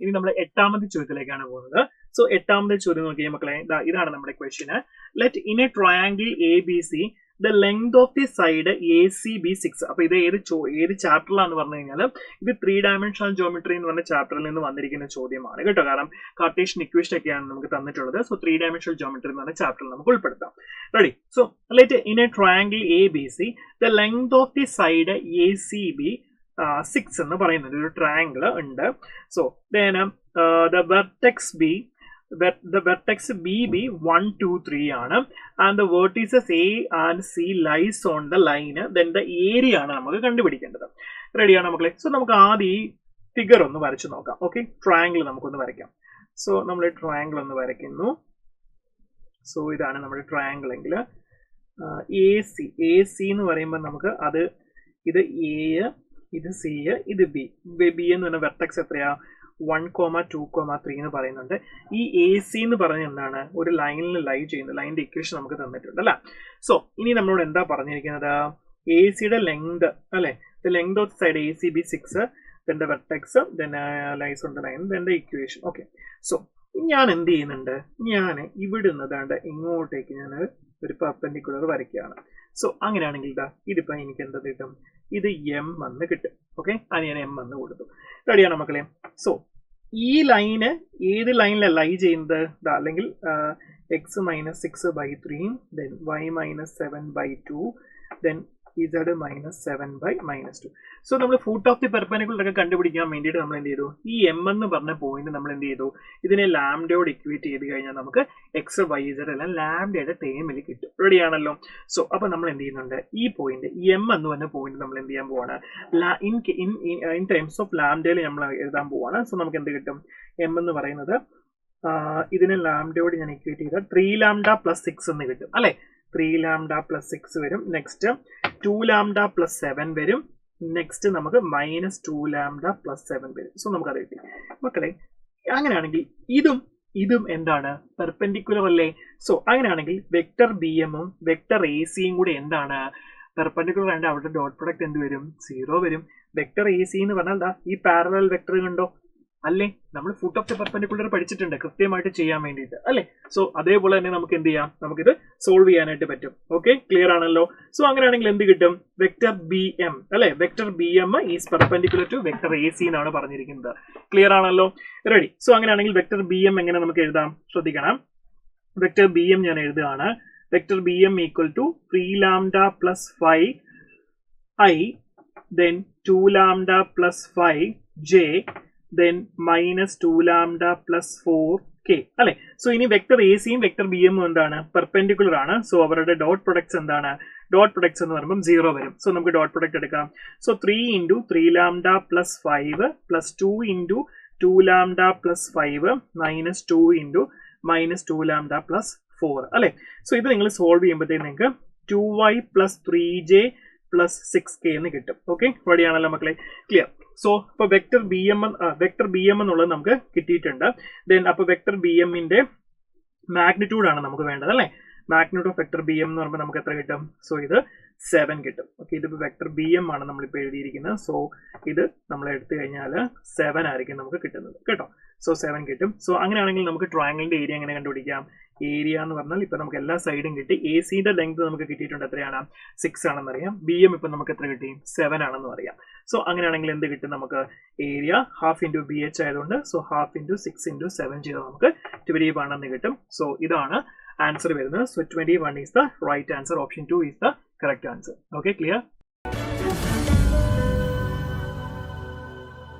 ഇനി നമ്മൾ എട്ടാമത്തെ ചോദ്യത്തിലേക്കാണ് പോകുന്നത്. സോ എട്ടാമത്തെ ചോദ്യം നോക്കിയാൽ മക്കളെ, ഇതാണ് നമ്മുടെ question. Let in A triangle A B C the length of the side A C B 6. അപ്പൊ ഇത് ഏത് ചാപ്റ്ററിലാന്ന് പറഞ്ഞു കഴിഞ്ഞാൽ ഇത് 3 ഡയമെൻഷണൽ ജോമെട്രി എന്ന് പറഞ്ഞ ചാപ്റ്ററിൽ നിന്ന് വന്നിരിക്കുന്ന ചോദ്യമാണ് കേട്ടോ. കാരണം കാർട്ടീഷ്യൻ ഇക്വേഷൻ ഒക്കെയാണ് നമുക്ക് തന്നിട്ടുള്ളത്. സോ 3 ഡയമെൻഷണൽ ജോമെട്രി എന്ന് പറഞ്ഞ ചാപ്റ്ററിൽ നമുക്ക് ഉൾപ്പെടുത്താം. Ready? So let in A triangle A B C the length of the side A C B 6 എന്ന് പറയുന്നത് ഒരു ട്രയാങ്കിൾ ഉണ്ട്. So the vertex B the vertex BB 1 2 3 ആണ്, and the vertices A and C lies on the line. Then the area ആണ് നമുക്ക് കണ്ടുപിടിക്കേണ്ടത്. റെഡിയാണ് മക്കളെ? സോ നമുക്ക് ആദ്യം ഈ ഫിഗർ ഒന്ന് വരച്ചു നോക്കാം. ഓക്കെ, ട്രയാങ്കിൾ നമുക്കൊന്ന് വരയ്ക്കാം. സോ നമ്മൾ ട്രയാങ്കിൾ ഒന്ന് വരയ്ക്കുന്നു. സോ ഇതാണ് നമ്മുടെ ട്രയാങ്കിൾ എങ്കിൽ എ സി എന്ന് പറയുമ്പോൾ നമുക്ക് ഇത് എ, ഇത് സി, ഇത് ബി. ബി എന്ന് പറഞ്ഞ വെർട്ടെക്സ് എത്രയാ? 1, 2, 3 എന്ന് പറയുന്നുണ്ട്. ഈ എ സി എന്ന് പറഞ്ഞ എന്താണ്? ഒരു ലൈനിൽ ലൈ ചെയ്യുന്നത്. ലൈനിന്റെ ഇക്വേഷൻ നമുക്ക് തന്നിട്ടുണ്ട് അല്ലെ? സോ ഇനി നമ്മളോട് എന്താ പറഞ്ഞിരിക്കുന്നത്? എ സിയുടെ ലെങ്ത് അല്ലെ? The length of side A C B 6, then the vertex, then lies on the line, then the equation. Okay, so ഞാൻ എന്ത് ചെയ്യുന്നുണ്ട്? ഞാൻ ഇവിടുന്ന് ദാണ്ട് ഇങ്ങോട്ടേക്ക് ഞാൻ ഒരു പെർപെൻഡിക്കുലർ വരയ്ക്കുകയാണ്. സോ അങ്ങനെയാണെങ്കിൽ ഇതിപ്പോ എനിക്ക് എന്താ കിട്ടും? ഇത് എം എന്ന് കിട്ടും. ഓക്കെ, അത് ഞാൻ എം എന്ന് കൊടുത്തു. റെഡിയാണ് മക്കളെ? സോ ഈ ലൈന് ഏത് ലൈനിലാണ് ലൈ ചെയ്യുന്നത്? അല്ലെങ്കിൽ X minus 6/3, then Y minus 7/2, then Z minus 7/-2. So നമ്മൾ ഫൂട്ട് ഓഫ് ദി പെർപെൻഡിക്കുലർ ഒക്കെ കണ്ടുപിടിക്കാൻ വേണ്ടിയിട്ട് നമ്മൾ എന്ത് ചെയ്തു? ഈ എം എന്ന് പറഞ്ഞ പോയിന്റ് നമ്മൾ എന്ത് ചെയ്തു? ഇതിനെ ലാംഡയോട് ഇക്വേറ്റ് ചെയ്ത് കഴിഞ്ഞാൽ നമുക്ക് എക്സ് വൈ ഇസഡ് എല്ലാം ലാംഡയുടെ ടേമിൽ കിട്ടും. റെഡിയാണല്ലോ? സോ അപ്പൊ നമ്മൾ എന്ത് ചെയ്യുന്നുണ്ട്? ഈ പോയിന്റ് എം എന്ന് പറഞ്ഞ പോയിന്റ് നമ്മൾ എന്ത് ചെയ്യാൻ പോവാണ്? ഇൻ ടേംസ് ഓഫ് ലാംഡയിൽ നമ്മൾ എഴുതാൻ പോവാണ്. സോ നമുക്ക് എന്ത് കിട്ടും? എം എന്ന് പറയുന്നത് ഇതിനെ ലാംഡയോട് ഞാൻ ഇക്വേറ്റ് ചെയ്താൽ 3 ലാംഡ പ്ലസ് 6 എന്ന് കിട്ടും അല്ലെ? 3 ലാംഡ പ്ലസ് 6 വരും. നെക്സ്റ്റ് 2 ലാംഡ പ്ലസ് 7 വരും. നെക്സ്റ്റ് നമുക്ക് -2 ലാംഡ പ്ലസ് 7 വരും. സോ നമുക്കത് കിട്ടി മക്കളെ. അങ്ങനെയാണെങ്കിൽ ഇതും എന്താണ്? പെർപെൻഡിക്കുലർ അല്ലേ? സോ അങ്ങനെയാണെങ്കിൽ വെക്ടർ ബി എമ്മും വെക്ടർ എ സിയും കൂടി എന്താണ്? പെർപെൻഡിക്കുലർ ആയിട്ട് അവരുടെ ഡോട്ട് പ്രൊഡക്റ്റ് എന്ത് വരും? 0 വരും. വെക്ടർ എ സി എന്ന് പറഞ്ഞാൽ ഈ പാരലൽ വെക്ടർ കണ്ടോ അല്ലേ? നമ്മൾ ഫുട്ട് ഓഫ് ദി പെർപെൻഡിക്കുലർ പഠിച്ചിട്ടുണ്ട് കൃത്യമായിട്ട് ചെയ്യാൻ വേണ്ടിയിട്ട് അല്ലേ? സോ അതേപോലെ തന്നെ നമുക്ക് എന്ത് ചെയ്യാം? നമുക്കിത് സോൾവ് ചെയ്യാനായിട്ട് പറ്റും. ഓക്കെ, ക്ലിയർ ആണല്ലോ? സോ അങ്ങനെയാണെങ്കിൽ എന്ത് കിട്ടും? വെക്ടർ ബി എം അല്ലെ? Vector B M is perpendicular to vector A C എന്നാണ് പറഞ്ഞിരിക്കുന്നത്. ക്ലിയർ ആണല്ലോ? റെഡി? സോ അങ്ങനെയാണെങ്കിൽ വെക്ടർ ബി എം എങ്ങനെ നമുക്ക് എഴുതാം? ശ്രദ്ധിക്കണം. വെക്ടർ ബി എം ഞാൻ എഴുതുകയാണ്. Vector B M equal to 3 lambda plus 5 I, then 2 lambda plus 5 J, then -2 lambda plus 4 K അല്ലെ? സോ ഇനി വെക്ടർ എ സിയും വെക്ടർ ബി എമ്മും എന്താണ്? പെർപെൻഡിക്കുലർ ആണ്. സോ അവരുടെ ഡോട്ട് പ്രൊഡക്ട്സ് എന്താണ്? ഡോട്ട് പ്രൊഡക്ട്സ് എന്ന് പറയുമ്പോൾ 0 വരും. സോ നമുക്ക് ഡോട്ട് പ്രൊഡക്റ്റ് എടുക്കാം. So 3 × 3 lambda plus 5 plus 2 × 2 lambda plus 5 -2 × -2 lambda plus 4 അല്ലെ? സോ ഇത് നിങ്ങൾ സോൾവ് ചെയ്യുമ്പോഴത്തേക്ക് നിങ്ങൾക്ക് 2y plus 3j plus 6k എന്ന് കിട്ടും. ഓക്കെ, റെഡിയാണല്ലോ മക്കളെ? ക്ലിയർ? സോ ഇപ്പൊ വെക്ടർ ബി എം എന്നുള്ളത് നമുക്ക് കിട്ടിയിട്ടുണ്ട്. ദെൻ അപ്പൊ വെക്ടർ ബി എമ്മിന്റെ മാഗ്നിറ്റ്യൂഡ് ആണ് നമുക്ക് വേണ്ടത് അല്ലെ? Magnitude of vector B M എന്ന് പറയുമ്പോൾ നമുക്ക് എത്ര കിട്ടും? സോ ഇത് 7 കിട്ടും. ഓക്കെ, ഇതിപ്പോ വെക്ടർ ബി എം ആണ് നമ്മളിപ്പോൾ എഴുതിയിരിക്കുന്നത്. സോ ഇത് നമ്മൾ എടുത്തു കഴിഞ്ഞാൽ 7 ആയിരിക്കും നമുക്ക് കിട്ടുന്നത് കേട്ടോ. സോ 7 കിട്ടും. സോ അങ്ങനെയാണെങ്കിൽ നമുക്ക് ട്രയാങ്കിളിന്റെ ഏരിയ എങ്ങനെ കണ്ടുപിടിക്കാം? ഏരിയ എന്ന് പറഞ്ഞാൽ ഇപ്പൊ നമുക്ക് എല്ലാ സൈഡും കിട്ടി. എ സിയുടെ ലെങ്ത് നമുക്ക് കിട്ടിയിട്ടുണ്ട്. എത്രയാണ്? 6 ആണെന്ന് അറിയാം. ബി എം ഇപ്പൊ നമുക്ക് എത്ര കിട്ടി? 7 ആണെന്ന് അറിയാം. സോ അങ്ങനെയാണെങ്കിൽ എന്ത് കിട്ടും? നമുക്ക് area half into B H ആയതുകൊണ്ട് സോ ഹാഫ് ഇൻറ്റു 6 × 7 ചെയ്ത് നമുക്ക് 21 എന്ന് കിട്ടും. സോ ഇതാണ് ആൻസർ വരുന്നത്. So 21 is the right answer. Option 2 is the correct answer. Okay, clear?